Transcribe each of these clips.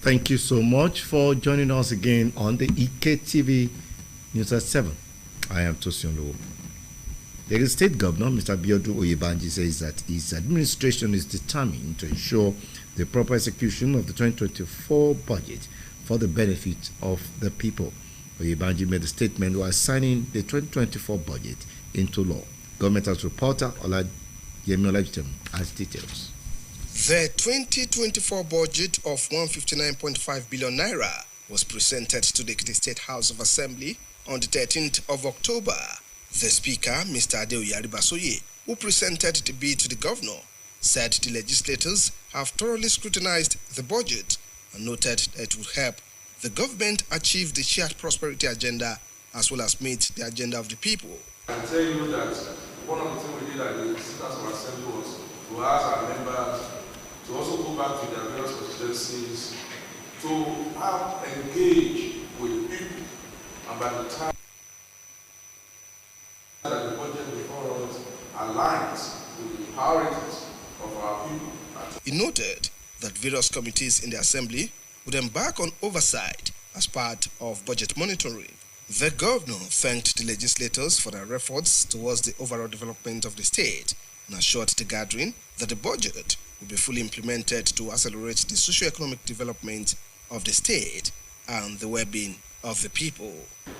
Thank you so much for joining us again on the EKTV News at 7. I am Tosin Lowo. The State Governor, Mr. Biodu Oyebanji, says that his administration is determined to ensure the proper execution of the 2024 budget for the benefit of the people. Oyebanji made the statement while signing the 2024 budget into law. Government House reporter Yemi Olajutem has details. The 2024 budget of 159.5 billion naira was presented to the State House of Assembly on the 13th of October. The Speaker, Mr. Adeoye Aribasoye, who presented the bill to the governor, said the legislators have thoroughly scrutinized the budget and noted that it would help the government achieve the shared prosperity agenda as well as meet the agenda of the people. I can tell you that one of the things we did at the State House of Assembly was to ask our members to also go back to their various constituencies to have engage with people, and by the time that the budget before us aligns with the priorities of our people. He noted that various committees in the Assembly would embark on oversight as part of budget monitoring. The governor thanked the legislators for their efforts towards the overall development of the state and assured the gathering that the budget will be fully implemented to accelerate the socio-economic development of the state and the well-being of the people.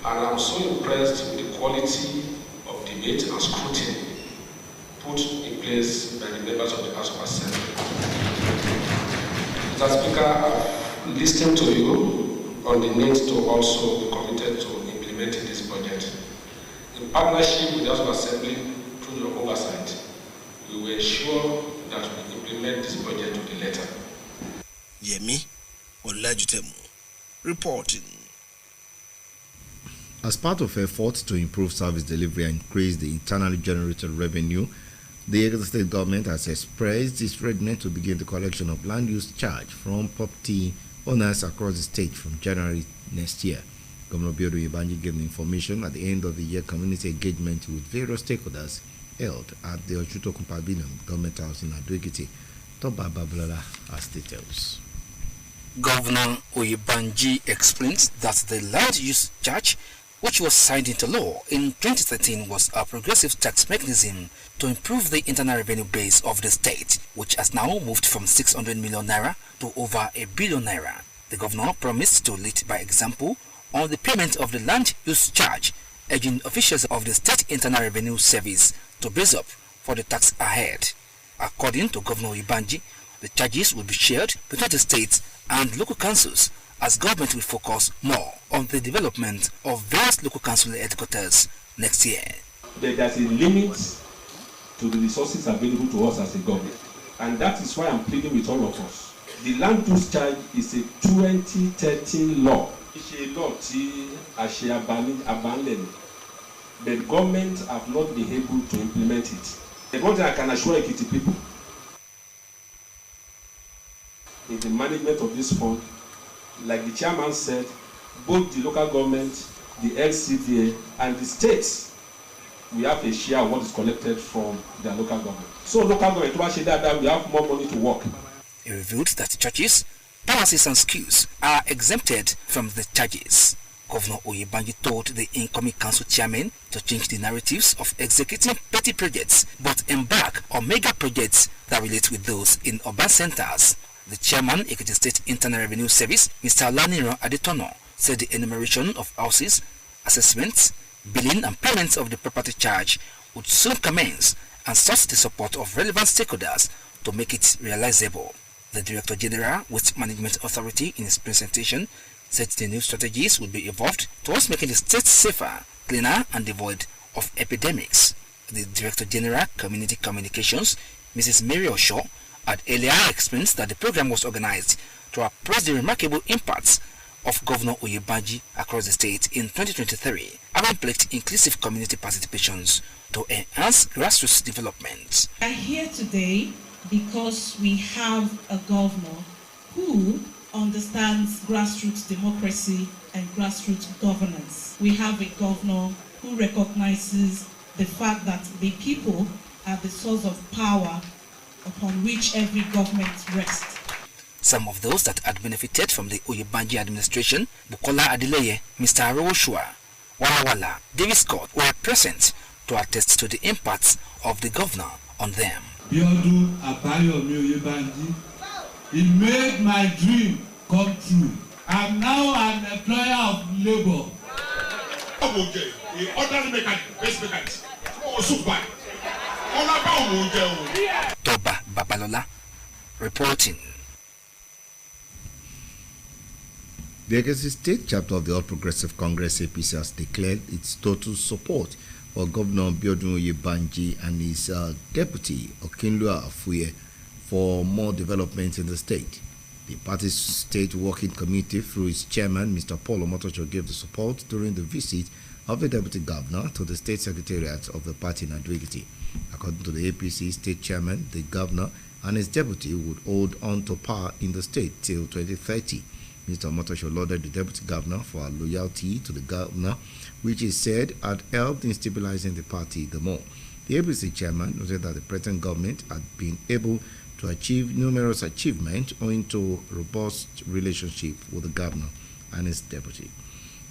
And I'm so impressed with the quality of debate and scrutiny put in place by the members of the House of Assembly. Mr. Speaker, I've listened to you on the need to also be committed to implementing this budget. In partnership with the House of Assembly, through your oversight, we will ensure that we implement this budget to the letter. Yemi Olajutem reporting. As part of efforts to improve service delivery and increase the internally generated revenue, the Edo State government has expressed its readiness to begin the collection of land use charge from property owners across the state from January next year. Governor Biodu Oyebanji gave the information at the end of the year community engagement with various stakeholders held at the Ojutoku Pavilion, Government House in Ado-Ekiti. Toba Babalola has details. Governor Oyebanji explains that the land use charge, which was signed into law in 2013, was a progressive tax mechanism to improve the internal revenue base of the state, which has now moved from 600 million naira to over 1 billion naira. The governor promised to lead by example on the payment of the land use charge, urging officials of the State Internal Revenue Service to brace up for the tax ahead. According to Governor Oyebanji, the charges will be shared between the states and local councils, as government will focus more on the development of various local council headquarters next year. There's a limit to the resources available to us as a government, and that is why I'm pleading with all of us. The land use charge is a 2013 law. It's a law abandoned, but government have not been able to implement it. The one thing I can assure Ekiti people, in the management of this fund, like the chairman said, both the local government, the LCDA, and the states, we have a share of what is collected from their local government. So local government, we have more money to work. He revealed that churches, palaces and schools are exempted from the charges. Governor Oyebanji told the incoming council chairman to change the narratives of executing petty projects but embark on mega projects that relate with those in urban centers. The chairman, Ekiti State Internal Revenue Service, Mr. Olaniro Adetono, said the enumeration of houses, assessments, billing and payments of the property charge would soon commence and sought the support of relevant stakeholders to make it realizable. The Director General, Waste Management Authority, in his presentation, said the new strategies would be evolved towards making the state safer, cleaner and devoid of epidemics. The Director General, Community Communications, Mrs. Mary Osho, had earlier explained that the program was organized to appraise the remarkable impacts of Governor Oyebanji across the state in 2023, having pledged inclusive community participations to enhance grassroots development. We are here today because we have a governor who understands grassroots democracy and grassroots governance. We have a governor who recognizes the fact that the people are the source of power upon which every government rests. Some of those that had benefited from the Oyebanji administration, Bukola Adeleye, Mr. Arowoshua, Wala Wala, David Scott, were present to attest to the impacts of the governor on them. Biodu Abayomi Oyebanji, he made my dream come true. I'm now an employer of labor. Toba Babalola reporting. The Ekiti State chapter of the All Progressive Congress APC has declared its total support for Governor Biodun Oyebanji and his deputy Okinlua Afuye for more development in the state. The party's state working committee, through its chairman, Mr. Paul Omotocho, gave the support during the visit of the deputy governor to the state secretariat of the party in Ado-Ekiti. According to the APC state chairman, the governor and his deputy would hold on to power in the state till 2030. Mr. Omotocho lauded the deputy governor for her loyalty to the governor, which he said had helped in stabilizing the party the more. The APC chairman noted that the present government had been able to achieve numerous achievements owing to a robust relationship with the governor and his deputy.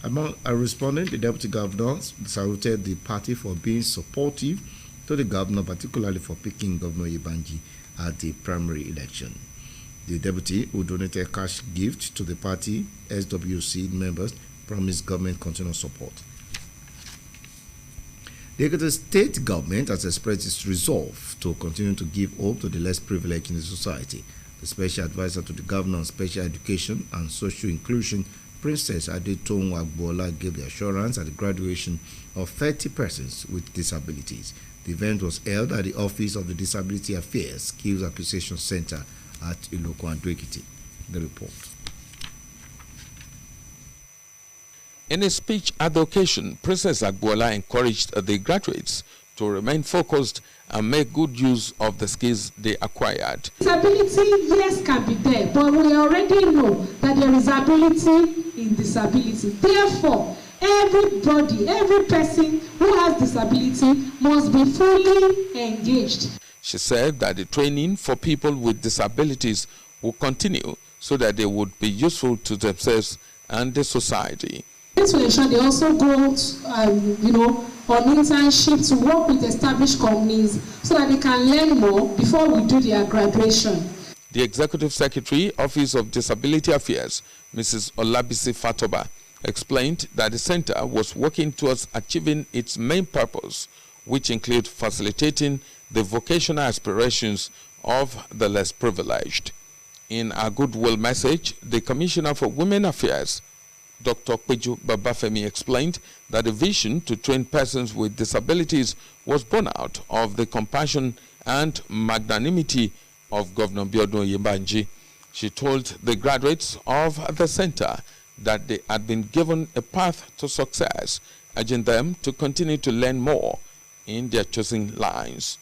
Among a respondent, the deputy governor saluted the party for being supportive to the governor, particularly for picking Governor Oyebanji at the primary election. The deputy, who donated cash gift to the party SWC members, promised government continued support. The Ekiti state government has expressed its resolve to continue to give hope to the less privileged in the society. The special advisor to the governor on special education and social inclusion, Princess Adetoun Agbola, gave the assurance at the graduation of 30 persons with disabilities. The event was held at the office of the Disability Affairs Skills Acquisition Center at Iloko and Ado-Ekiti. The report. In a speech at the occasion, Princess Agbola encouraged the graduates to remain focused and make good use of the skills they acquired. Disability, yes, can be there, but we already know that there is ability in disability. Therefore, everybody, every person who has disability must be fully engaged. She said that the training for people with disabilities will continue so that they would be useful to themselves and the society. This will ensure they also go, on internship to work with established companies so that they can learn more before we do their graduation. The Executive Secretary, Office of Disability Affairs, Mrs. Olabisi Fatoba, explained that the center was working towards achieving its main purpose, which include facilitating the vocational aspirations of the less privileged. In a goodwill message, the Commissioner for Women Affairs, Dr. Peju Babafemi, explained that the vision to train persons with disabilities was born out of the compassion and magnanimity of Governor Biodun Oyebanji. She told the graduates of the center that they had been given a path to success, urging them to continue to learn more in their chosen lines.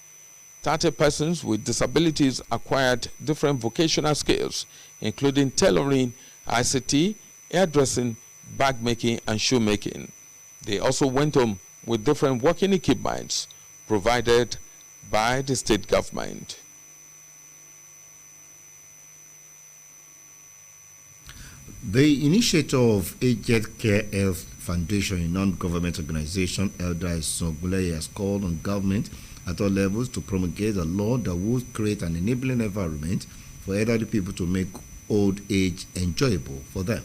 30 persons with disabilities acquired different vocational skills, including tailoring, ICT, hairdressing, bag making, and shoemaking. They also went home with different working equipments provided by the state government. The initiator of Aged Care Health Foundation, a non-government organization, Elder Songbuleye, has called on government at all levels to promulgate a law that would create an enabling environment for elderly people to make old age enjoyable for them.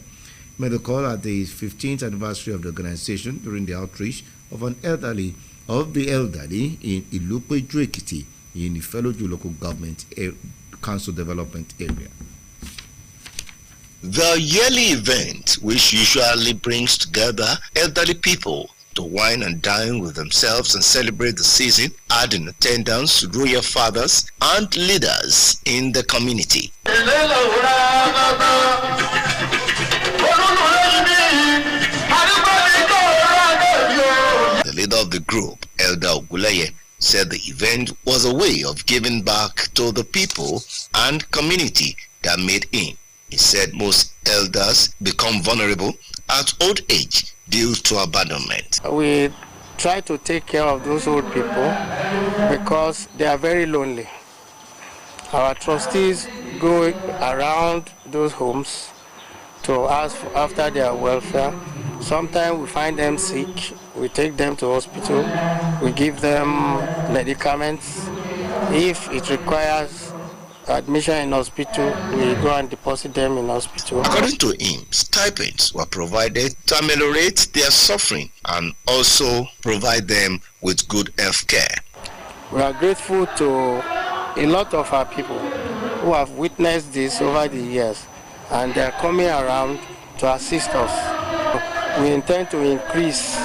Made the call at the 15th anniversary of the organization during the outreach of the elderly in Ilupe Ado-Ekiti in the Ifeloju local government council development area. The yearly event, which usually brings together elderly people to wine and dine with themselves and celebrate the season, had in attendance royal fathers and leaders in the community. The leader of the group, Elder Oguleye, said the event was a way of giving back to the people and community that made him. He said most elders become vulnerable at old age due to abandonment. We try to take care of those old people because they are very lonely. Our trustees go around those homes to ask after their welfare. Sometimes we find them sick, we take them to hospital, we give them medicaments. If it requires admission in hospital, we go and deposit them in hospital. According to him, stipends were provided to ameliorate their suffering and also provide them with good health care. We are grateful to a lot of our people who have witnessed this over the years, and they are coming around to assist us. We intend to increase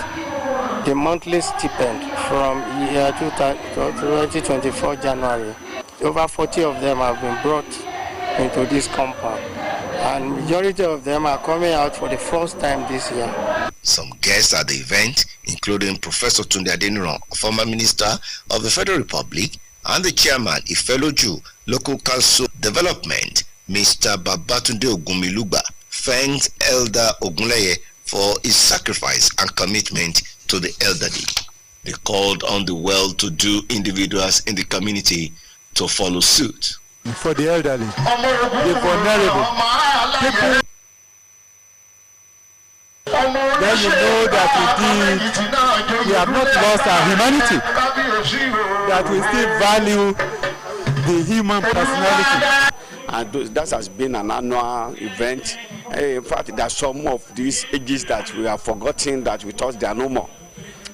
the monthly stipend from year 2024 January. Over 40 of them have been brought into this compound, and majority of them are coming out for the first time this year. Some guests at the event, including Professor Tunde Adeniran, former Minister of the Federal Republic, and the Chairman, Ifeloju Local Council Development, Mr. Babatunde Ogunmiluba, thanked Elder Ogunleye for his sacrifice and commitment to the elderly. They called on the well-to-do individuals in the community to follow suit. For the elderly, the vulnerable people, then you know that indeed we have not lost our humanity, that we still value the human personality. And that has been an annual event. In fact, there are some of these ages that we have forgotten that we thought they are no more.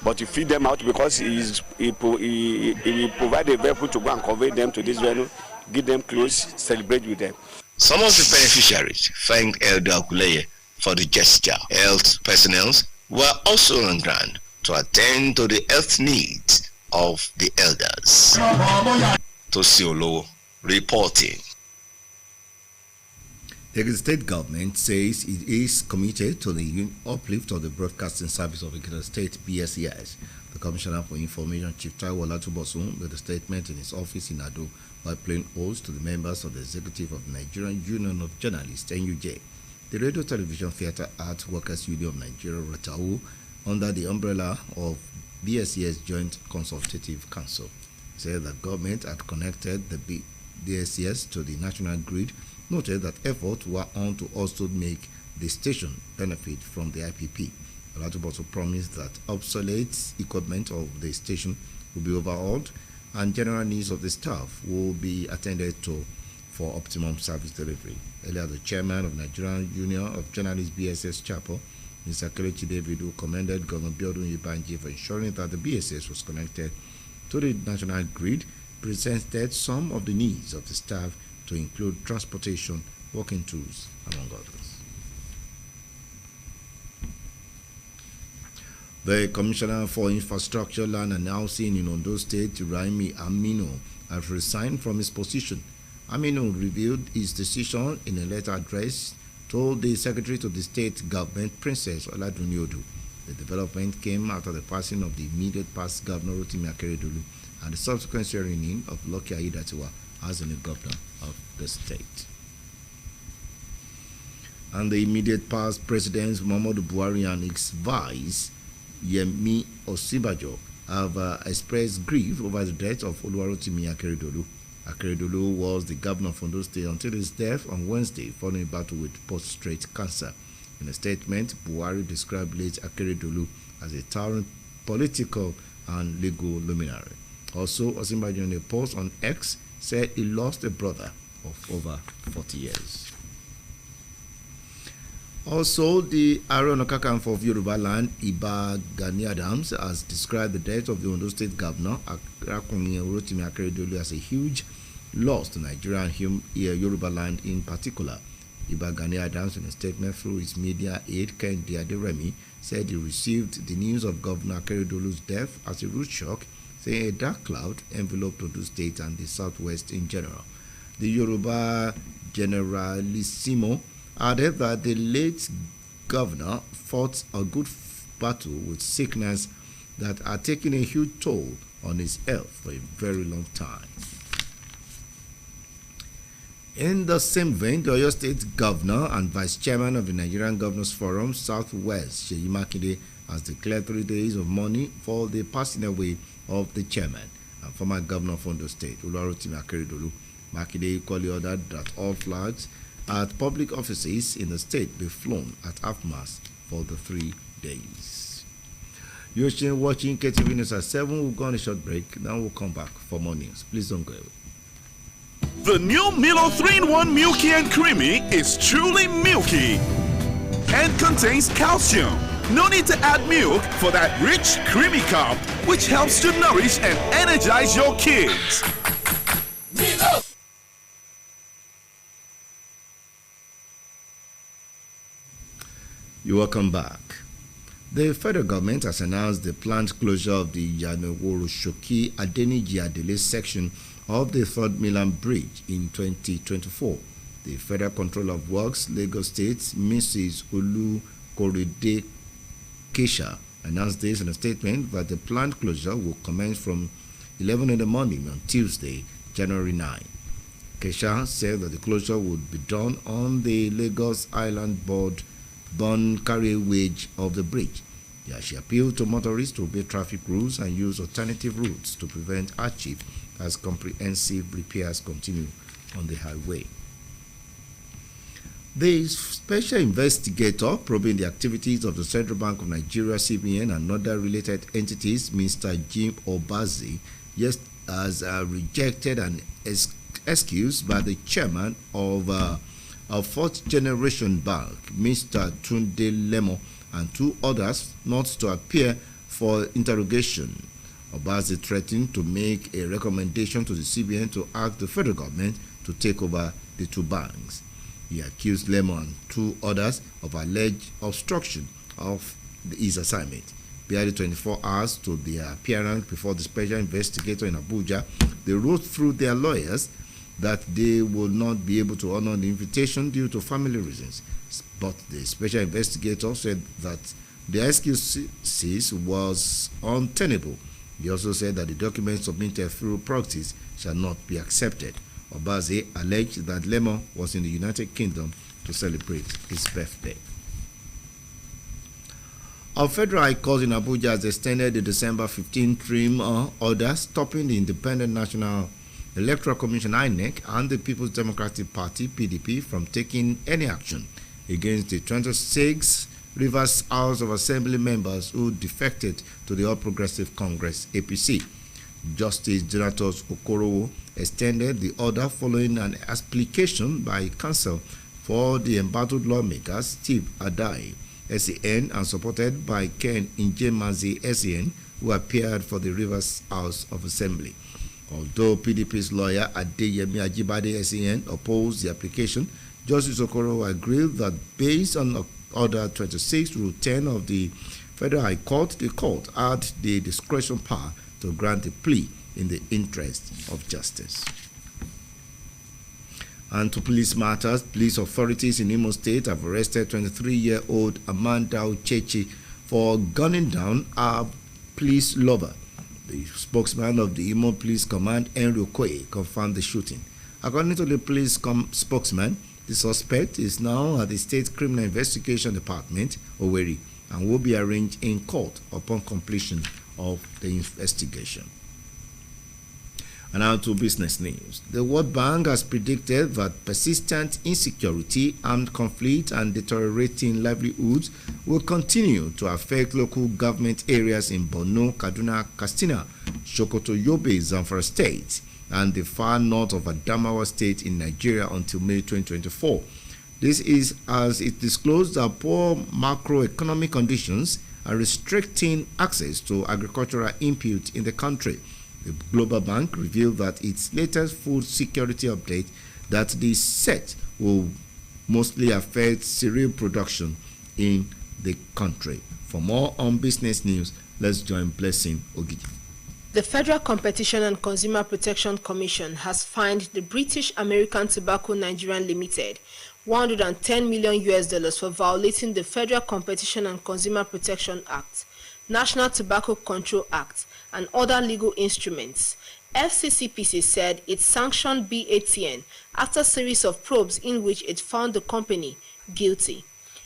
But you feed them out because he provide a vehicle to go and convey them to this venue, give them clothes, celebrate with them. Some of the beneficiaries thanked Elder Ogunleye for the gesture. Health personnel were also on ground to attend to the health needs of the elders. Tosiolo reporting. The state government says it is committed to the uplift of the broadcasting service of the state BSES. The Commissioner for Information, Chief Taiwo Olatubosun, made a statement in his office in Ado while playing host to the members of the executive of the Nigerian Union of Journalists (NUJ), the Radio Television Theatre Arts Workers Union of Nigeria (RTAU), under the umbrella of BSES Joint Consultative Council. He said that government had connected the BSES to the national grid. Noted that efforts were on to also make the station benefit from the IPP. Olatubo also promised that obsolete equipment of the station will be overhauled and general needs of the staff will be attended to for optimum service delivery. Earlier, the chairman of Nigerian Union of Journalists BSS Chapel, Mr. Kelechi Davido, commended Governor Biodun Yebanji for ensuring that the BSS was connected to the national grid, presented some of the needs of the staff to include transportation, working tools, among others. The Commissioner for Infrastructure, Land and Housing in Ondo State, Raimi Aminu, has resigned from his position. Aminu revealed his decision in a letter addressed to the Secretary to the State Government, Princess Oladuniodu. The development came after the passing of the immediate past Governor Rotimi Akeredolu and the subsequent swearing in of Lucky Aiyedatiwa as the new governor of the state. And the immediate past presidents Muhammadu Buhari and his vice Yemi Osinbajo have expressed grief over the death of Oluwarotimi Akeredolu. Akeredolu was the governor of Ondo State until his death on Wednesday following a battle with prostate cancer. In a statement, Buhari described late Akeredolu as a towering political and legal luminary. Also, Osinbajo in a post on X said he lost a brother of over 40 years. Also, the Iroyin of Yoruba land, Iba Gani Adams, has described the death of the Ondo State Governor, Rotimi Akeredolu, as a huge loss to Nigeria and Yoruba land in particular. Iba Gani Adams, in a statement through his media aide, Kehinde Aderemi, said he received the news of Governor Akeredolu's death as a rude shock, saying a dark cloud enveloped Ondo State and the Southwest in general. The Yoruba Generalissimo added that the late governor fought a good battle with sickness that had taken a huge toll on his health for a very long time. In the same vein, the Oyo State Governor and Vice Chairman of the Nigerian Governors Forum Southwest, Seyi Makinde, has declared 3 days of mourning for the passing away of the chairman and former governor of Ondo State, Oluwarotimi Akeredolu. Makinde equally ordered that all flags at public offices in the state be flown at half-mast for the 3 days. You're watching KTV News at 7. We'll go on a short break. Now we'll come back for more news. Please don't go away. The new Milo 3-in-1 Milky and Creamy is truly milky and contains calcium. No need to add milk for that rich, creamy cup, which helps to nourish and energize your kids. Milo! You're welcome back. The federal government has announced the planned closure of the Yanoworo-Shoki Adeniji-Adele section of the Third Mainland Bridge in 2024. The Federal Controller of Works, Lagos State, Mrs. Olu Korede Kesha, announced this in a statement that the planned closure will commence from 11 in the morning on Tuesday, January 9. Kesha said that the closure would be done on the Lagos Island Board carriageway of the bridge. Yeah, she appealed to motorists to obey traffic rules and use alternative routes to prevent hardship as comprehensive repairs continue on the highway. The special investigator probing the activities of the Central Bank of Nigeria, CBN, and other related entities, Mr. Jim Obazi, has rejected an excuse by the chairman of a fourth-generation bank, Mr. Tunde Lemo, and 2 others not to appear for interrogation. Obazi threatened to make a recommendation to the CBN to ask the federal government to take over the 2 banks. He accused Lemo and 2 others of alleged obstruction of his assignment. Barely 24 hours to their appearance before the special investigator in Abuja, they wrote through their lawyers that they will not be able to honor the invitation due to family reasons. But the special investigator said that the excuses was untenable. He also said that the documents submitted through proxies shall not be accepted. Obaze alleged that Lemo was in the United Kingdom to celebrate his birthday. Our Federal High Court in Abuja has extended the December 15 interim order stopping the Independent National Electoral Commission INEC and the People's Democratic Party PDP from taking any action against the 26 Rivers House of Assembly members who defected to the All Progressive Congress APC. Justice Donatus Okorowo extended the order following an application by counsel for the embattled lawmakers Steve Adai, SAN, and supported by Ken Njemazi, SAN, who appeared for the Rivers House of Assembly. Although PDP's lawyer Adeyemi Ajibade, SAN, opposed the application, Justice Okorowo agreed that based on Order 26, Rule 10 of the Federal High Court, the court had the discretion power to grant a plea in the interest of justice. And to police matters, police authorities in Imo State have arrested 23-year-old Amanda Uchechi for gunning down a police lover. The spokesman of the Imo Police Command, Henry Okoye, confirmed the shooting. According to the police spokesman, the suspect is now at the State Criminal Investigation Department, Owerri, and will be arraigned in court upon completion of the investigation. And now to business news. The World Bank has predicted that persistent insecurity, armed conflict, and deteriorating livelihoods will continue to affect local government areas in Borno, Kaduna, Katsina, Sokoto, Yobe, Zamfara State, and the far north of Adamawa State in Nigeria until May 2024. This is as it disclosed that poor macroeconomic conditions are restricting access to agricultural input in the country. The Global Bank revealed that its latest food security update that the set will mostly affect cereal production in the country. For more on business news, let's join Blessing Ogidi. The Federal Competition and Consumer Protection Commission has fined the British American Tobacco Nigeria Limited $110 million for violating the Federal Competition and Consumer Protection Act, National Tobacco Control Act, and other legal instruments. FCCPC said it sanctioned BATN after a series of probes in which it found the company guilty.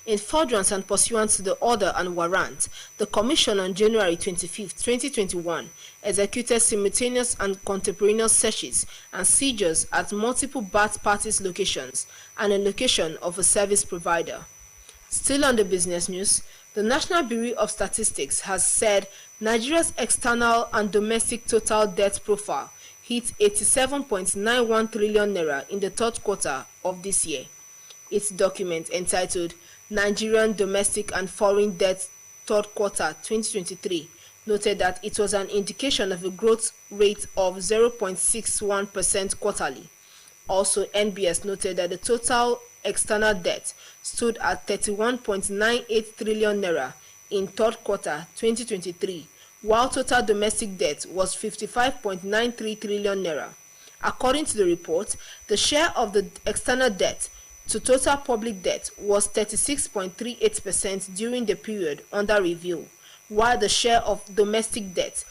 In furtherance and pursuant to the order and warrant, the Commission on January 25, 2021 executed simultaneous and contemporaneous searches and seizures at multiple Baath parties locations and a location of a service provider. Still on the business news, the National Bureau of Statistics has said Nigeria's external and domestic total debt profile hit 87.91 trillion naira in the third quarter of this year. Its document entitled Nigerian Domestic and Foreign Debt Third Quarter 2023 noted that it was an indication of a growth rate of 0.61% quarterly. Also, NBS noted that the total external debt stood at 31.98 trillion naira in third quarter 2023, while total domestic debt was 55.93 trillion naira. According to the report, the share of the external debt to total public debt was 36.38% during the period under review, while the share of domestic debt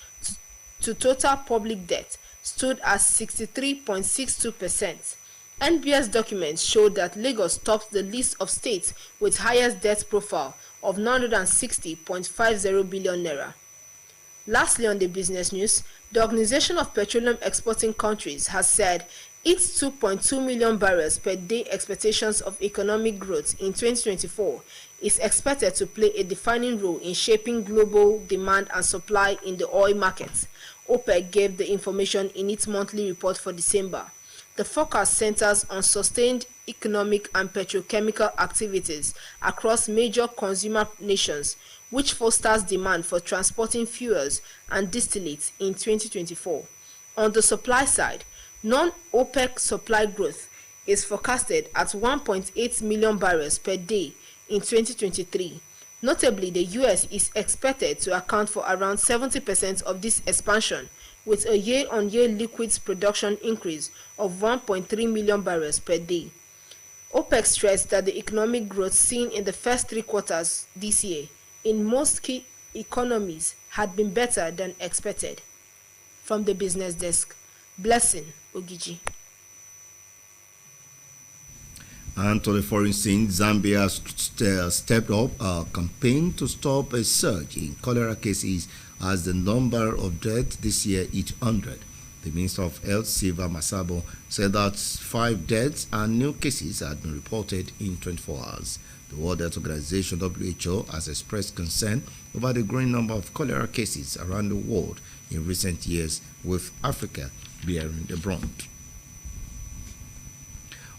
to total public debt stood at 63.62%. NBS documents showed that Lagos topped the list of states with highest debt profile of 960.50 billion naira. Lastly, on the business news, the Organization of Petroleum Exporting Countries has said its 2.2 million barrels per day expectations of economic growth in 2024 is expected to play a defining role in shaping global demand and supply in the oil markets. OPEC gave the information in its monthly report for December. The forecast centers on sustained economic and petrochemical activities across major consumer nations, which fosters demand for transporting fuels and distillates in 2024. On the supply side, non-OPEC supply growth is forecasted at 1.8 million barrels per day in 2023. Notably, the US is expected to account for around 70% of this expansion, with a year-on-year liquids production increase of 1.3 million barrels per day. OPEC stressed that the economic growth seen in the first 3 quarters this year in most key economies had been better than expected. From the business desk, Blessing Ogiji. And to the foreign scene, Zambia has stepped up a campaign to stop a surge in cholera cases as the number of deaths this year hit 100. The Minister of Health, Silva Masabo, said that 5 deaths and new cases had been reported in 24 hours. The World Health Organization, WHO, has expressed concern over the growing number of cholera cases around the world in recent years, with Africa bearing the brunt.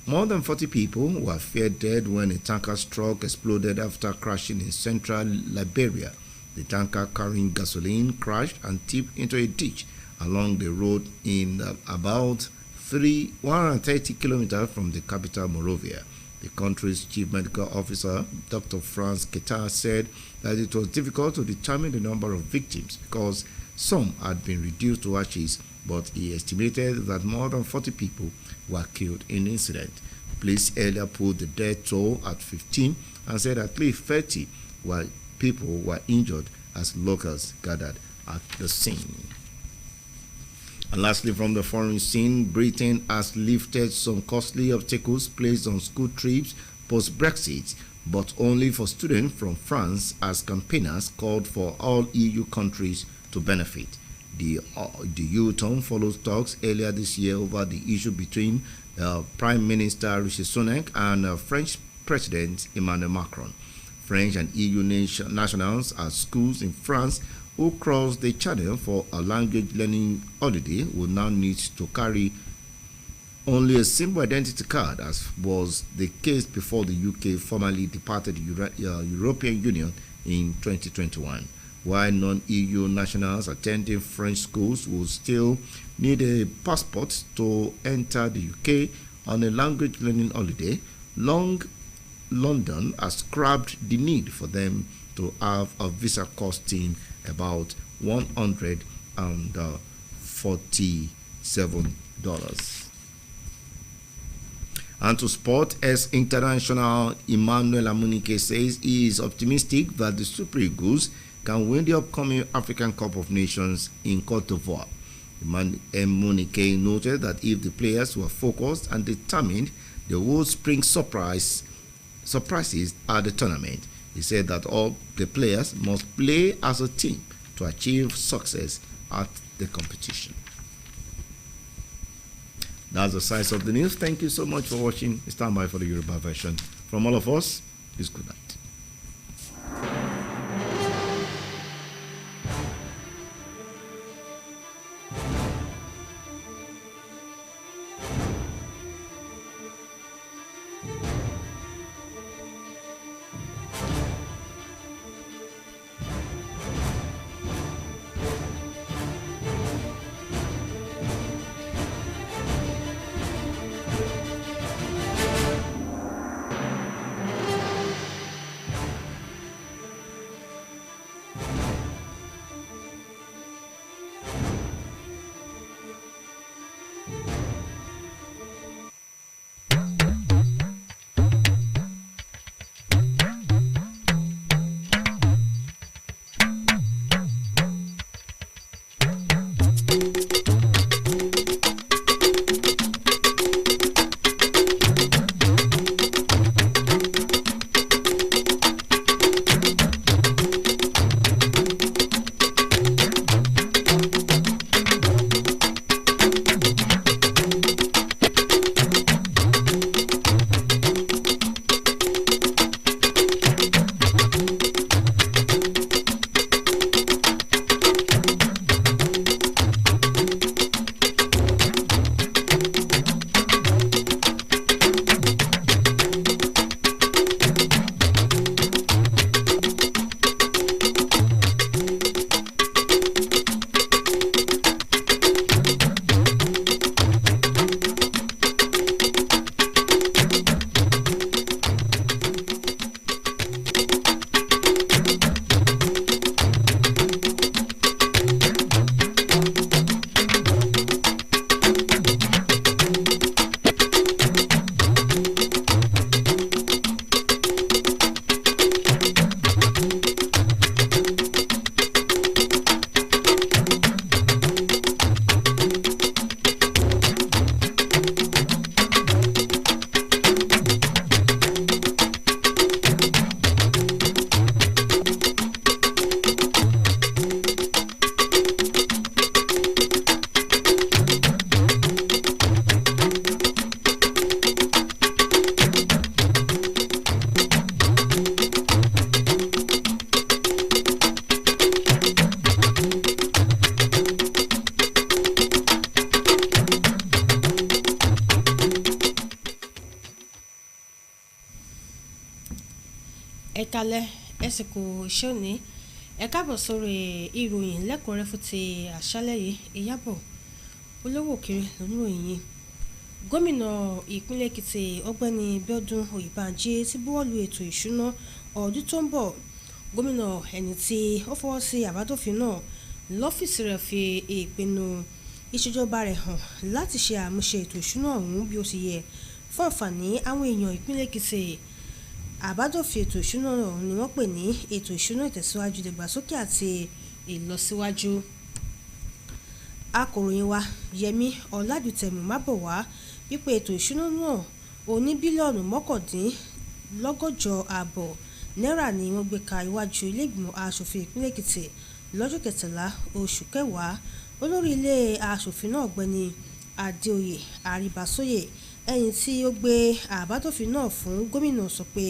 More than 40 people were feared dead when a tanker truck exploded after crashing in central Liberia. The tanker carrying gasoline crashed and tipped into a ditch along the road in about 130 kilometers from the capital, Monrovia. The country's chief medical officer, Dr. Franz Ketar, said that it was difficult to determine the number of victims because some had been reduced to ashes, but he estimated that more than 40 people were killed in the incident. Police earlier put the death toll at 15 and said at least 30 people were injured as locals gathered at the scene. And lastly, from the foreign scene, Britain has lifted some costly obstacles placed on school trips post-Brexit, but only for students from France, as campaigners called for all EU countries to benefit. The U-turn follows talks earlier this year over the issue between Prime Minister Rishi Sunak and French President Emmanuel Macron. French and EU nationals at schools in France who cross the channel for a language learning holiday will now need to carry only a simple identity card, as was the case before the UK formally departed the European Union in 2021. While non-EU nationals attending French schools will still need a passport to enter the UK on a language learning holiday, London has scrapped the need for them to have a visa costing about $147. And to sport, as international Emmanuel Amunike says he is optimistic that the Super Eagles can win the upcoming African Cup of Nations in Cote d'Ivoire. Amunike noted that if the players were focused and determined, they would spring surprise surprises at the tournament. He said that all the players must play as a team to achieve success at the competition. That's the size of the news. Thank you so much for watching. Stand by for the Yoruba version. From all of us, it's good night. Ẹ̀kalẹ̀ ẹ̀sìnkú iṣẹ́ òní ẹ káàbọ̀ sórí ìròyìn lẹ́kùnrẹ́rẹ́ fún ti àṣálẹ́ yìí Ìyábọ̀ olówó òkèrè lónìròyìn yìí. Gómìnà ìpínlẹ̀ Èkìtì Ọ̀gbẹ́ni Bíọ́dún Oyèbánjí ti buwọ́lu ètò ìṣúná ọdún tó ń bọ̀. Gómìnà ẹni tí ó fọwọ́ sí àbádòfin náà lọ́fíìsì rẹ̀ fi ìpinnu ìṣèjọba rẹ̀ hàn láti ṣe àmúṣe ètò ìṣúná ọ̀hún bí ó ti yẹ fún àǹfààní àwọn èèyàn ìpínlẹ̀ Èkìtì. Àbádòfin ètò ìṣúná ọ̀hún ni wọ́n pè ní ètò ìṣúná ìtẹ̀síwájú ìdàgbàsókè àti ìlọsíwájú. Akọ̀ròyìn wa Yẹmí Ọládùtẹ̀mù mábọ̀wá wípé ètò ìṣúná náà oní bílíọ̀nù mọ́kàndínlọ́gọ́jọ ààbọ̀ náírà ni wọ́n gbé ka iwájú ilé ìgbìmọ̀ aṣòfin ìpínlẹ̀ Èkìtì lọ́jọ́ 13 oṣù kẹwàá. Olórí ilé aṣòfin náà Ọ̀gbẹ́ni Adéoyè Àríbásóyè ẹni tí ó gbé àbádòfin náà fún gómìnà sọ pé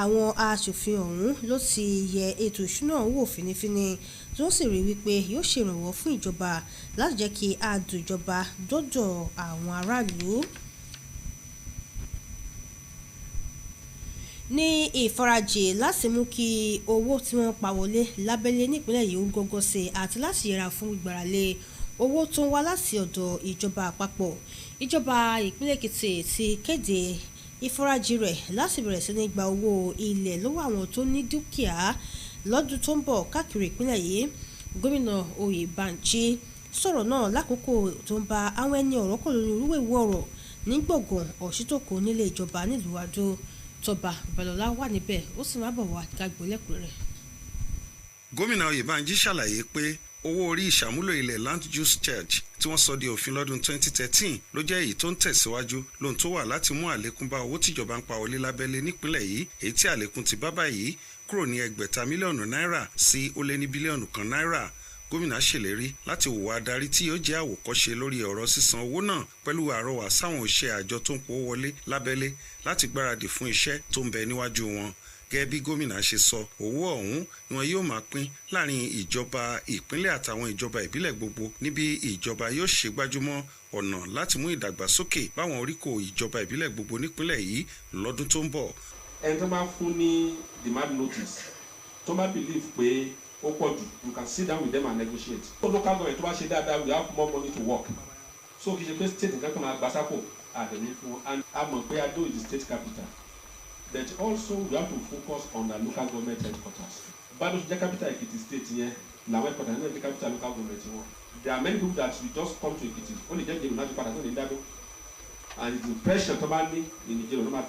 àwọn aṣòfin ọ̀hún ló ti yẹ ètò ìṣúná ọ̀hún wò fínífíní tí wọ́n sì rí wípé yóò ṣèrànwọ́ fún ìjọba láti jẹ́ kí adùn ìjọba dọ́dọ̀ àwọn aráàlú. Ní ìfarajì láti mú kí owó tí wọ́n pa wọlé lábẹ́lé nípínlẹ̀ yìí ó gọ́gọ́ sí àti láti yẹra fún gbígbáralé owó tó ń wá láti ọ̀dọ̀ ìjọba àpapọ̀. Ìjọba ìpínlẹ̀ Èkìtì ti kéde ìfarajì rẹ̀ láti bẹ̀rẹ̀ sí ní gba owó ilẹ̀ lọ́wọ́ àwọn tó ní dúkìá lọ́dún tó ń bọ̀ káàkiri ìpínlẹ̀ yìí. Gómìnà Oyèbánjí sọ̀rọ̀ náà lákòókò tó ń bá àwọn ẹni ọ̀rọ̀ kò lórí irúwèwú ọ̀rọ̀ ní gbọ̀ngàn Ọ̀ṣítòkò nílé ìjọba nílùú Adó. Tọ́ba Balọ̀lá wà níbẹ̀ ó sì máa bọ̀ wá kágbó lẹ́kùnrẹ́rẹ́. Gómìnà Oyèbánjí ṣàlàyé pé owó orí ìṣàmúlò ilẹ̀ land use charge tí wọ́n sọ di òfin lọ́dún 2013 ló jẹ́ èyí tó ń tẹ̀síwájú lóhun tó wà láti mú àlékún bá owó tíjọba ń pa wọlé lábẹ́lé nípínlẹ̀ yìí, èyí tí àlékún ti bá báyìí kúrò ní ẹgbẹ̀ta mílíọ̀nù náírà sí ó lé ní bílíọ̀nù kan náírà. Gómìnà ṣèlérí láti hùwà adarí tí yóò jẹ́ àwòkọ́ṣe lórí ọ̀rọ̀ sísan owó náà pẹ̀lú àrọwà sáwọn òṣìṣẹ́ àjọ tó ń powó wọlé lábẹ́lé láti gbáradì fún iṣẹ́ tó ń bẹ níwájú wọn. Gẹ́gẹ́ bí gómìnà ṣe sọ, owó ọ̀hún ni wọn yóò máa pín láàrin ìjọba ìpínlẹ̀ àtàwọn ìjọba ìbílẹ̀ gbogbo níbi ìjọba yóò ṣe gbájúmọ́ ọ̀nà láti mú ìdàgbàsókè báwọn oríkò ìjọba ìbílẹ̀ gbogbo nípínlẹ̀ yìí lọ́dún tó ń bọ̀. ẹni tó máa fún ní demand notice tó máa believe pé ó pọ̀ jù, you can sit down with them and negotiate. tó local government tó bá ṣe dáadáa we have more money to work. so kì í ṣe pé state nǹkan kan máa gbà sápò àdéhùn fún and a mọ̀ pé Adó is the state capital. But also we have to focus on the local government headquarters. Bado jẹ́ capital Ekiti state yẹn làwọn headquarters náà jẹ́ capital local government wọn. There are many people that will just come to Ekiti ó lè jẹ́ ìjẹun náà ti padà tó lè dádó and the pressure tó bá ní ìjẹun náà máa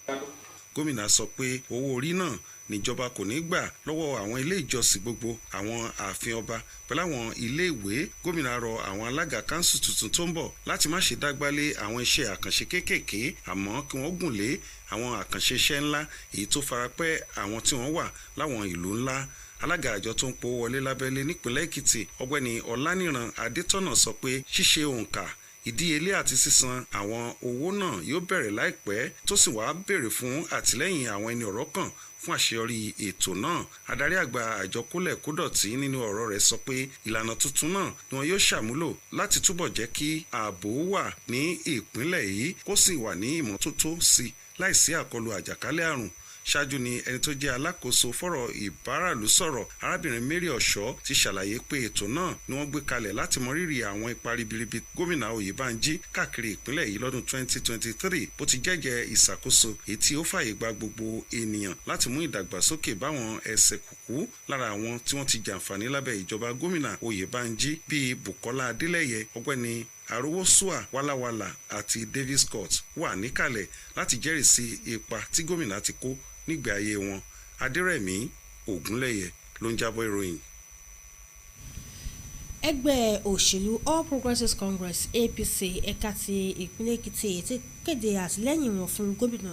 dádó. Gómìnà sọ pé owó orí náà níjọba kò ní gbà lọ́wọ́ àwọn ilé ìjọsìn gbogbo, àwọn ààfin ọba pẹ̀lú àwọn ilé ìwé. Gómìnà rọ àwọn alága kánsù tuntun tó ń bọ̀ láti má ṣe dágbálé àwọn iṣẹ́ àkànṣe kéékèèké àmọ́ kí wọ́n gùn lé àwọn àkànṣe iṣẹ́ ńlá èyí tó farapẹ́ àwọn tí wọ́n wà láwọn ìlú ńlá. Alága àjọ tó ń powó wọlé lábẹ́lé nípínlẹ̀ Èkìtì Ọ̀gbẹ́ni Ọláníran Adétọ́nà sọ pé ṣíṣe òǹkà ìdíyelé àti sísan àwọn owó náà yóò bẹ̀rẹ̀ láìpẹ́ tó sì wá béèrè fún àtìlẹ́yìn àwọn ẹni ọ̀rọ̀ kan fún àṣeyọrí ètò náà. Adarí àgbà àjọ kólẹ̀ kódọ̀tí nínú ọ̀rọ̀ rẹ̀ sọ pé ìlànà tuntun náà ni wọn yóò ṣàmúlò láti túbọ̀ jẹ́ kí ààbò wà ní ìpínlẹ̀ yìí kó sì wà ní ìmọ́tótó sí láìsí àkọlù àjàkálẹ̀ àrùn. Ṣáájú ni ẹni tó jẹ́ alákòóso fọ́rọ̀ ìbáràlú sọ̀rọ̀ arábìnrin Mary Ọ̀ṣọ́ ti ṣàlàyé pé ètò náà ni wọ́n gbé kalẹ̀ láti mọ rírì àwọn ipa ribiribi gómìnà Oyèbánjí káàkiri ìpínlẹ̀ yìí lọ́dún 2023 bó ti jẹ́jẹ́ ìṣàkóso èyí tí ó fààyè gba gbogbo ènìyàn láti mú ìdàgbàsókè báwọn ẹsẹ̀ kùkú lára àwọn tí wọ́n ti jàǹfààní lábẹ́ ìjọba gómìnà Oyèbánjí bíi Bùkọ́lá Adélẹ́yẹ, Ọ̀gbẹ́ni Arówósùà Wálàwálà àti Davis Scott wà níkàlẹ̀ láti jẹ́rìí sí ipa tí gómìnà ti kó nígbà ayé wọn. Adérẹ̀mí Ògúnlẹ̀yẹ ló ń jábọ̀ ìròyìn. Ẹgbẹ́ òṣèlú All Progressives Congress APC ẹ̀ka ti ìpínlẹ̀ Èkìtì ti kéde àtìlẹ́yìn wọn fún gómìnà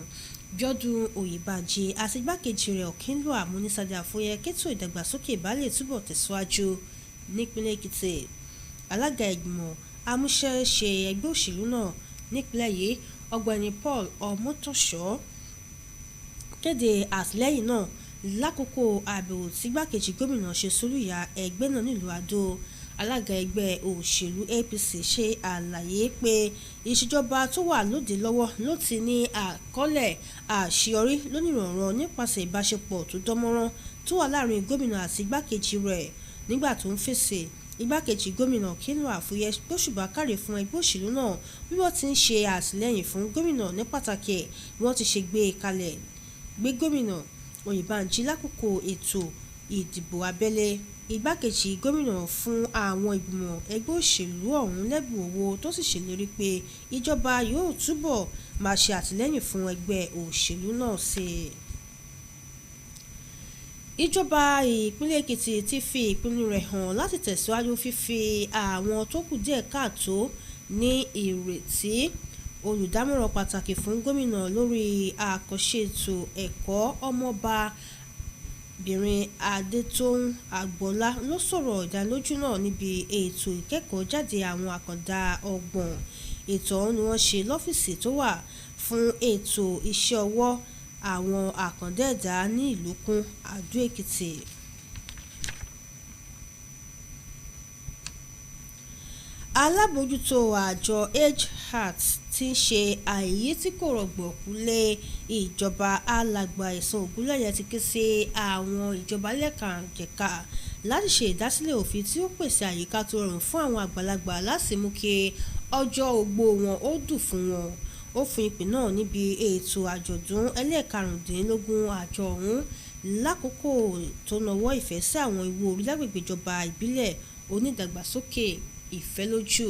Bíọ́dún Oyèbánjí àti igbákejì rẹ̀ Ọ̀kínlúà Amúnisádé Àfóyẹ kétò ìdàgbàsókè ìbálẹ̀ túbọ̀ tẹ̀síwájú nípínlẹ̀ Èkìtì. Alága ìgbìmọ̀ amúṣẹ́ṣe ẹgbẹ́ òṣèlú náà nípínlẹ̀ yìí Ọ̀gbẹ́ni Paul Ọmọ́tòṣọ́ kéde àtìlẹ́yìn náà lákòókò àbẹ̀wò tí igbákejì gómìnà ṣe sólùyà ẹgbẹ́ náà nílùú Àdó. Alága ẹgbẹ́ òṣèlú APC ṣe àlàyé pé ìṣèjọba tó wà lóde lọ́wọ́ ló ti ní àkọọ́lẹ̀ àṣeyọrí lónìrànràn nípasẹ̀ ìbáṣepọ̀ tó dánmọ́rán tó wà láàrin gómìnà àti igbákejì rẹ̀. Nígbà tó ń fèsì, igbákejì gómìnà Ọ̀kínlúà Àfóyẹ gbóṣùbà káre fún ẹgbẹ́ òṣèlú náà bí wọ́n ti ń ṣe àtìlẹ́yìn fún gómìnà ní pàtàkì bí wọ́n ti ṣe gbé gómìnà Oyèbánjí lákòókò ètò ìdìbò abẹ́lé. Igbákejì gómìnà fún àwọn ìgbìmọ̀ ẹgbẹ́ òṣèlú ọ̀hún lẹ́bùn owó tó sì ṣèlérí pé ìjọba yóò túbọ̀ máa ṣe àtìlẹ́yìn fún ẹgbẹ́ òṣèlú náà sí i. Ìjọba ìpínlẹ̀ Èkìtì ti fi ìpinnu rẹ̀ hàn láti tẹ̀síwájú fífi àwọn tó kù díẹ̀ káàtó ní ìrètí. Olùdámọ̀ràn pàtàkì fún gómìnà lórí àkànṣe ètò ẹ̀kọ́ ọmọbabìnrin Adétóun Àgbọ́lá ló sọ̀rọ̀ ìdánilójú náà níbi ètò ìkẹ́kọ̀ọ́ jáde àwọn àkàndá ọgbọ̀n. Ètò ọ̀hún ni wọ́n ṣe lọ́fíìsì tó wà fún ètò iṣẹ́ ọwọ́ àwọn àkàndá ẹ̀dá ní Ìlúkùn, Àdó Èkìtì. Alábòójútó àjọ Age-Heart ti ń ṣe àìyí tí kò rọ̀gbọ̀kú lé ìjọba alàgbà Ẹ̀sán Ògúnlẹ̀yẹ ti ké sí àwọn ìjọba lẹ́kànjẹ̀ka láti ṣe ìdásílẹ̀ òfin tí ó pèsè àyíká tó rọrùn fún àwọn àgbàlagbà láti mú kí ọjọ́ ogbó wọn ó dùn fún wọn. Ó fún ìpè náà níbi ètò àjọ̀dún ẹlẹ́ẹ̀karùndínlógún àjọ ọ̀hún lákòókò tó nawọ́ ìfẹ́ sí àwọn ìwò orí lágbègbè ìjọba ìbílẹ̀ onídàgbàsókè Ìfẹ́lójú.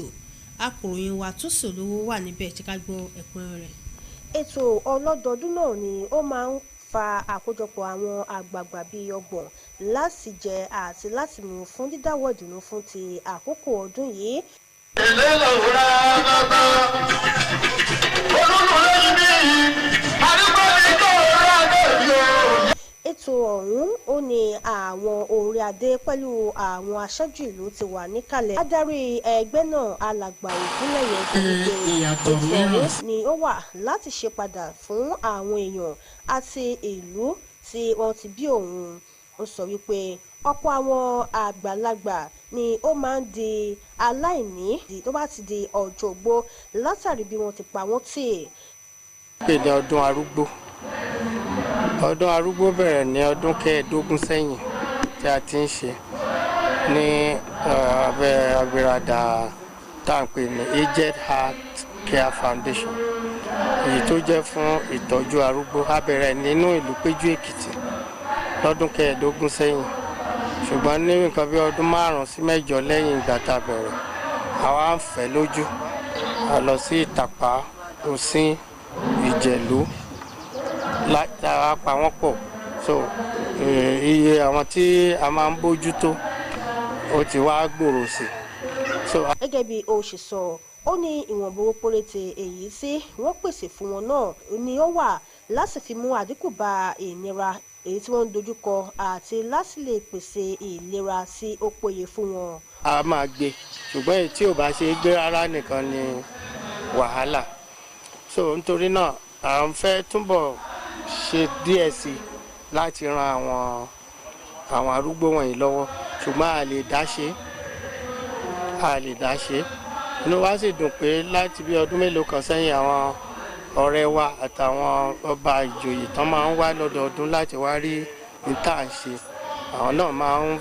Akọ̀ròyìn wa tó sì olówó wà níbẹ̀ tí ká gbọ́ ẹ̀kúnrẹ́rẹ́ rẹ̀. Ètò ọlọ́dọọdún náà ni ó máa ń fa àkójọpọ̀ àwọn àgbààgbà bíi 30 láti jẹ àti láti mú fún dídáwọ́ ìdùnnú fún ti àkókò ọdún yìí. Ètò ọ̀hún ó ní àwọn orí adé pẹ̀lú àwọn aṣáájú ìlú ti wà níkàlẹ̀. Adarí ẹgbẹ́ náà alàgbà Ògúnlẹ̀yẹ gbogbo ètò ọ̀hún ni ó wà láti ṣe padà fún àwọn èèyàn àti ìlú tí wọ́n ti bí òun. Ó sọ wípé ọ̀pọ̀ àwọn àgbàlagbà ni ó máa ń di aláìní tó bá ti di ọjọ́ ogbó látàrí bí wọ́n ti pa wọ́n tì. Pè ní ọdún arúgbó. Ọdún arúgbó bẹ̀rẹ̀ ní ọdún 15 sẹ́yìn tí a ti ń ṣe ní abẹ́ agbèrèdà tá à ń pè ní Aged Heart Care Foundation, èyí tó jẹ́ fún ìtọ́jú arúgbó. A bẹ̀rẹ̀ nínú ìlú Péjú Èkìtì lọ́dún 15 sẹ́yìn, ṣùgbọ́n ní nǹkan bí ọdún 5 sí 7 lẹ́yìn ìgbà tá a bẹ̀rẹ̀, àwa ń fẹ́ lójú. A lọ sí Ìtàpá, Òsín, Ìjẹ̀lú láti pa wọ́n pọ̀, so iye àwọn tí a máa ń bójútó ó ti wá gbòòrò sí. Gẹ́gẹ́ bí ó ṣe sọ, ó ní ìwọ̀nba owó péréte èyí tí wọ́n pèsè fún wọn náà ni ó wà láti fi mú àdínkù bá ìnira èyí tí wọ́n ń dojúkọ àti láti lè pèsè ìlera tí ó péye fún wọn. A máa gbé, ṣùgbọ́n èyí tí ò bá ṣe gbé rárá nìkan ni wàhálà. So nítorí náà à ń fẹ́ túbọ̀ ṣe díẹ̀ sí láti ran àwọn arúgbó wọ̀nyí lọ́wọ́, ṣùgbọ́n a lè dá ṣe. Inú wa sì dùn pé láti bí ọdún mélòó kan sẹ́yìn àwọn ọ̀rẹ́ wa àtàwọn ọba ìjòyè tán máa ń wá lọ́dọọdún láti wá rí ní tá à ń ṣe, àwọn náà máa ń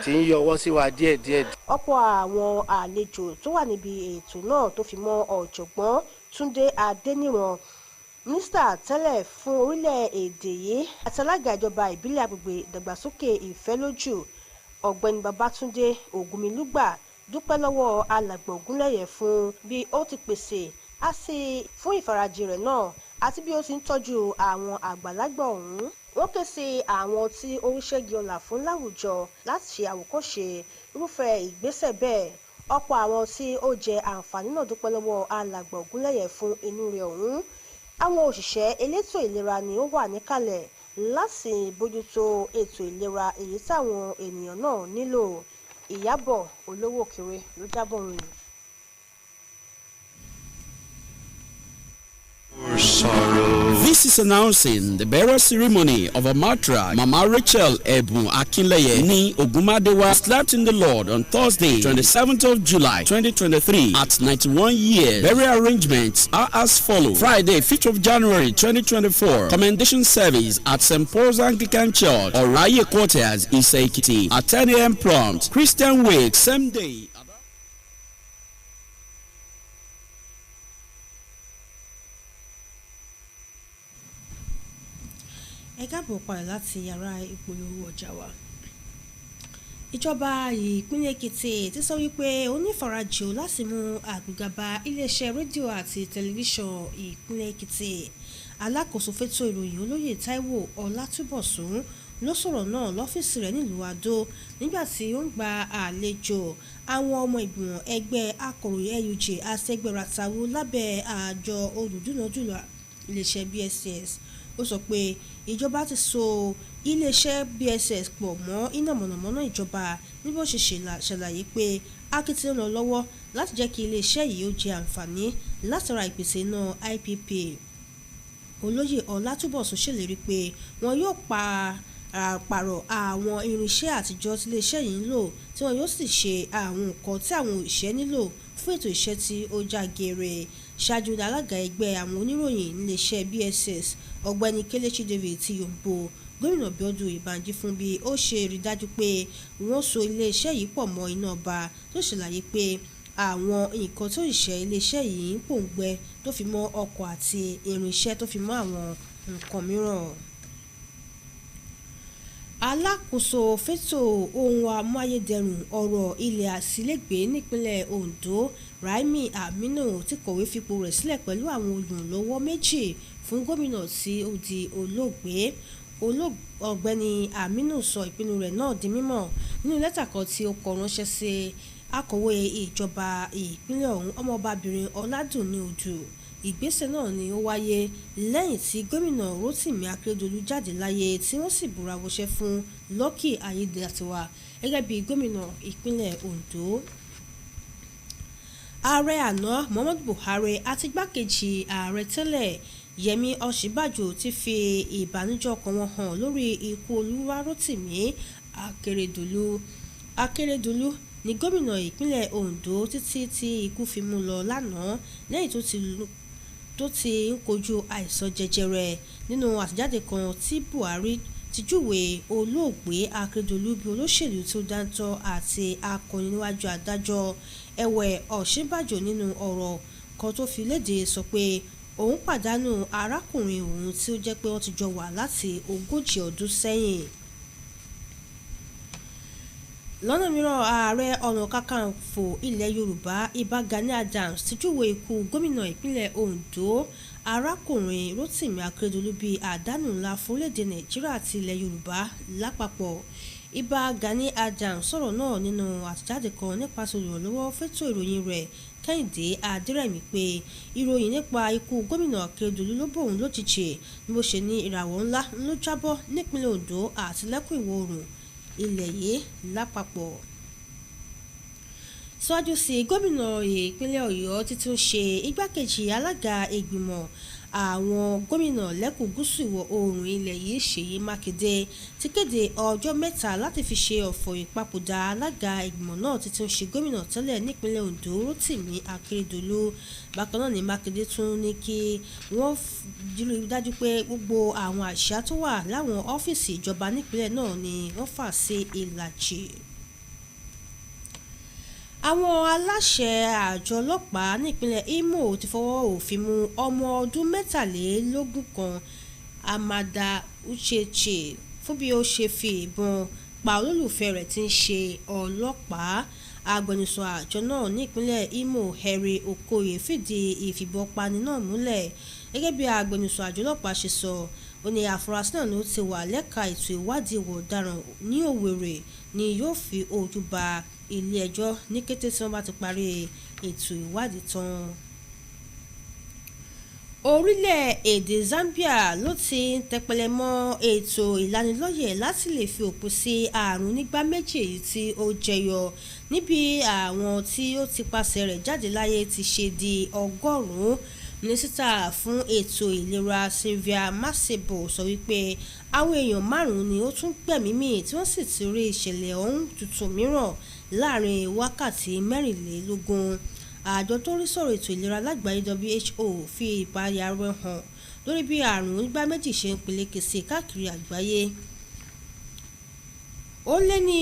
ti ń yọwọ́ sí wa díẹ̀díẹ̀. Ọ̀pọ̀ àwọn àlejò tó wà níbi ètò náà tó fi mọ́ ọ̀jọ̀gbọ́n Túndé Adéníran, mínísítà tẹ́lẹ̀ fún orílẹ̀-èdè yìí àti alága ìjọba ìbílẹ̀ agbègbè ìdàgbàsókè Ìfẹ́lójú ọ̀gbẹ́ni Babátúndé Ògúnmilúgbà dúpẹ́ lọ́wọ́ alàgbà Ògúnlẹ̀yẹ fún bí ó ti pèsè àsè fún ìfarajì rẹ̀ náà àti bí ó ti ń tọ́jú àwọn àgbàlagbà ọ̀hún. Wọ́n ké sí àwọn tí ó ń ṣẹ́gi ọlá fún láwùjọ láti ṣe àwòkọ́ṣe irúfẹ́ ìgbésẹ̀ bẹ́ẹ̀. Ọ̀pọ̀ àwọn tí ó jẹ àǹfààní náà dúpẹ́ lọ́wọ́ alàgbà Ògúnlẹ̀yẹ fún inú rẹ̀ ọ̀hún. Àwọn òṣìṣẹ́ elétò ìlera ni ó wà níkàlẹ̀ láti bójútó ètò ìlera èyí táwọn ènìyàn náà nílò. Ìyábọ̀ Olówókéré ló jábọ̀ ròyìn. This is announcing the burial ceremony of a matriarch, Mama Rachel Ebun Akinleye Ni Ogumadewa, slept in the Lord on Thursday, 27th of July, 2023, at 91 years. Burial arrangements are as follows. Friday, 5th of January, 2024, commendation service at St. Paul's Anglican Church, Oraye Quarters, Ise-Ekiti, at 10 a.m. prompt. Christian wake, same day. Ẹ káàbọ̀ padà láti yàrá ìpolówó ọjà wa. Ìjọba ìpínlẹ̀ Èkìtì ti sọ wípé onífarajì láti mú àgbéga iléeṣẹ́ rédíò àti tẹlifíṣàn ìpínlẹ̀ Èkìtì. Alákòóso fétò ìròyìn olóyè Táíwò Ọlátúbọ̀sún ló sọ̀rọ̀ náà lọ́fíìsì rẹ̀ nílùú Adó nígbà tí ó ń gba àlejò àwọn ọmọ ìgbìmọ̀ ẹgbẹ́ akọ̀ròyìn NUJ àṣẹgbẹ̀ràtàwó lábẹ́ àjọ olùdúnàdúrà iléeṣẹ́ BSS. Ó sọ pé ìjọba ti so iléeṣẹ́ BSS pọ̀ mọ́ iná mọ̀nàmọ́ná ìjọba ní bó ṣe ṣàlàyé pé akitiyan lọ lọ́wọ́ láti jẹ́ kí iléeṣẹ́ yìí ó jẹ àǹfààní látara ìpèsè iná IPP. Olóyè Ọlátúbọ̀sún ṣèlérí pé wọn yóò pààrọ̀ àwọn irinṣẹ́ àtijọ́ tí iléeṣẹ́ yìí ń lò tí wọn yóò sì ṣe àwọn nǹkan tí àwọn òṣìṣẹ́ nílò fún ètò iṣẹ́ tí ó já geere. Ṣáájú ní alága ẹgbẹ́ àwọn oníròyìn níléeṣẹ́ BSS ọ̀gbẹ́ni Kelechi David ti yòǹbo gómìnà Bíọ́dún Oyèbánjí fún bí ó ṣe rí dájú pé wọ́n so iléeṣẹ́ yìí pọ̀ mọ́ iná ọba, tó ṣàlàyé pé àwọn nǹkan tó ìṣẹ́ iléeṣẹ́ yìí ń pòǹgbẹ tó fi mọ́ ọkọ̀ àti irinṣẹ́ tó fi mọ́ àwọn nǹkan mìíràn. Alákòóso fétò ohun amáyédẹrùn ọ̀rọ̀ ilẹ̀ àsìlẹ́gbẹ̀ẹ́ nípínlẹ̀ Ondo Raimi Aminu ti kọ̀wé fipò rẹ̀ sílẹ̀ pẹ̀lú àwọn olùrànlọ́wọ́ méjì fún gómìnà tí ó di olóògbé. Ọ̀gbẹ́ni Aminu sọ ìpinnu rẹ̀ náà di mímọ̀ nínú lẹ́tà kan tí ó kọ ránṣẹ́ sí akọ̀wé ìjọba ìpínlẹ̀ ọ̀hún ọmọọbabìnrin Ọládùnní Odù. Ìgbésẹ̀ náà ni ó wáyé lẹ́yìn tí gómìnà Rotimi Akeredolu jáde láyé tí wọ́n sì búra wọṣẹ́ fún Lucky Ayédàtiwa gẹ́gẹ́ bí gómìnà ìpínlẹ̀ Ondo. Ààrẹ àná Muhammadu Buhari àti igbákejì ààrẹ tẹ́lẹ̀ Yẹmi Ọ̀ṣínbàjò ti fi ìbànújẹ́ ọkàn wọn hàn lórí ikú Olúwarótìmí Akeredolu ní gómìnà ìpínlẹ̀ Ondo títí tí ikú fi mú lọ lánàá lẹ́yìn tó ti ń kojú àìsàn jẹjẹrẹ. Nínú àtẹ̀jáde kan tí Buhari ti júwe olóògbé Akeredolu bí olóṣèlú tó dáńtọ́ àti akọni níwájú adájọ́. Ẹ̀wẹ̀ Ọ̀ṣínbàjò nínú ọ̀rọ̀ kan tó fi léde sọ pé òun pàdánù arákùnrin òun tí ó jẹ́ pé wọ́n ti jọ wà láti 40 ọdún sẹ́yìn. Lọ́nà mìíràn ààrẹ ọ̀nà kakanfò ilẹ̀ Yorùbá Ìbà Gani Adams ti júwe ikú gómìnà ìpínlẹ̀ Ondo arákùnrin Rotimi Akeredolu bíi àdánù ńlá fún orílẹ̀-èdè Nàìjíríà àti ilẹ̀ Yorùbá lápapọ̀. Ìbà Gani Adams sọ̀rọ̀ náà nínú àtẹ̀jáde kan nípasẹ̀ olùrànlọ́wọ́ fẹ́tò ìròyìn rẹ̀ Kẹ́hìndé Adérẹ̀mí pé ìròyìn nípa ikú gómìnà Akeredolu ló bòun lójijì ní bó ṣe ní ìràwọ̀ ńlá ló jábọ́ nípínlẹ̀ Ondo àti lẹ́kùn ìwọ̀ oòrùn ilẹ̀ yìí lápapọ̀. Síwájú sí gómìnà ìpínlẹ̀ Ọ̀yọ́ títún ṣe igbákejì alága ìgbìmọ̀ àwọn gómìnà lẹ́kùn gúúsù ìwọ̀ oòrùn ilẹ̀ yìí Ṣèyí Mákindé ti kéde ọjọ́ mẹ́ta láti fi ṣe ọ̀fọ̀ ìpapòdà alága ìgbìmọ̀ náà títún ṣe gómìnà tẹ́lẹ̀ nípínlẹ̀ Ondo Rotimi Akeredolu. Bákan náà ni Mákindé tún ní kí wọ́n dájú pé gbogbo àwọn àṣà tó wà láwọn ọ́fíìsì ìjọba nípínlẹ̀ náà ni wọ́n fà sí ìlàjì. Àwọn aláṣẹ àjọ ọlọ́pàá nípínlẹ̀ Imo ti fọwọ́ òfin mú ọmọ ọdún 23 kan Amada Ucheche fún bí ó ṣe fi ìbọn pa olólùfẹ́ rẹ̀ tí ń ṣe ọlọ́pàá. Agbẹnusọ àjọ náà nípínlẹ̀ Imo Harry Okoye fìdí ìfìbọnpani náà múlẹ̀. Gẹ́gẹ́ bí agbẹnusọ àjọ ọlọ́pàá ṣe sọ, ó ní àfúrásì náà ló ti wà lẹ́ka ètò ìwádìí ìwà ọ̀daràn ní Òwèrè ni yóò fi ojú ba ilé ẹjọ́ ní kété tí wọ́n bá ti parí ètò ìwádìí tán. Orílẹ̀-èdè Zambia ló ti ń tẹpẹlẹ mọ́ ètò ìlanilọ́yẹ̀ láti lè fi òpin sí àrùn onígbá méjì èyí tí ó jẹyọ níbi àwọn tí ó ti pasẹ̀ rẹ̀ jáde láyé ti ṣe di 100. Mínísítà fún ètò ìlera Sylvia Masebo sọ wípé àwọn èèyàn 5 ni ó tún gbẹ̀mí mì tí wọ́n sì ti rí ìṣẹ̀lẹ̀ ọ̀hún tuntun mìíràn láàrin wákàtí 24. Àjọ tó rí sọ̀rọ̀ ètò ìlera lágbàáyé WHO fi ìpayà rẹ̀ hàn lórí bí àrùn onígbá méjì ṣe ń peléke sí káàkiri àgbáyé. Ó lé ní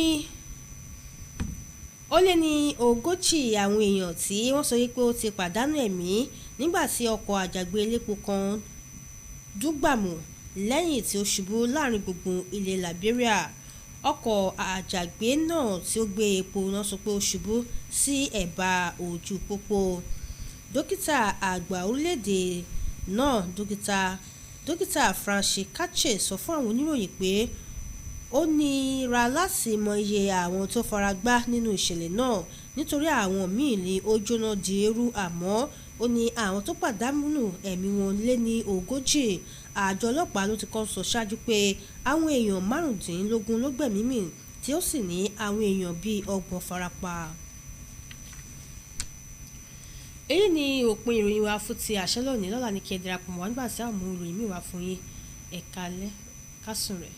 40 àwọn èèyàn tí wọ́n sọ wípé ó ti pàdánù ẹ̀mí nígbà tí ọkọ̀ àjàgbé elépo kan dúgbàmù lẹ́yìn tí ó ṣubú láàrin gbùngbùn ilẹ̀ Liberia. Ọkọ̀ àjàgbé náà tí ó gbé epo náà sọ pé ó ṣubú sí ẹ̀bá ojú pópó. Dókítà àgbà orílẹ̀-èdè náà dókítà Francis Kache sọ fún àwọn oníròyìn pé ó nira láti mọ iye àwọn tó fara gbá nínú ìṣẹ̀lẹ̀ náà nítorí àwọn míì ní ó jóná di eérú, àmọ́ ó ní àwọn tó pàdánù ẹ̀mí wọn lé ní 40. Àjọ ọlọ́pàá ló ti kọ́ sọ ṣáájú pé àwọn èèyàn 15 ló gbẹ̀mí mì tí ó sì ní àwọn èèyàn bíi 30 farapa. Èyí ni òpin ìròyìn wa fún ti àṣẹ lónìí. Lọ́la ní kí ẹ darapọ̀ mọ́ nígbà tí àwọn ìròyìn mi wà fún yín. Ẹ káalẹ́, ká sùn rẹ̀.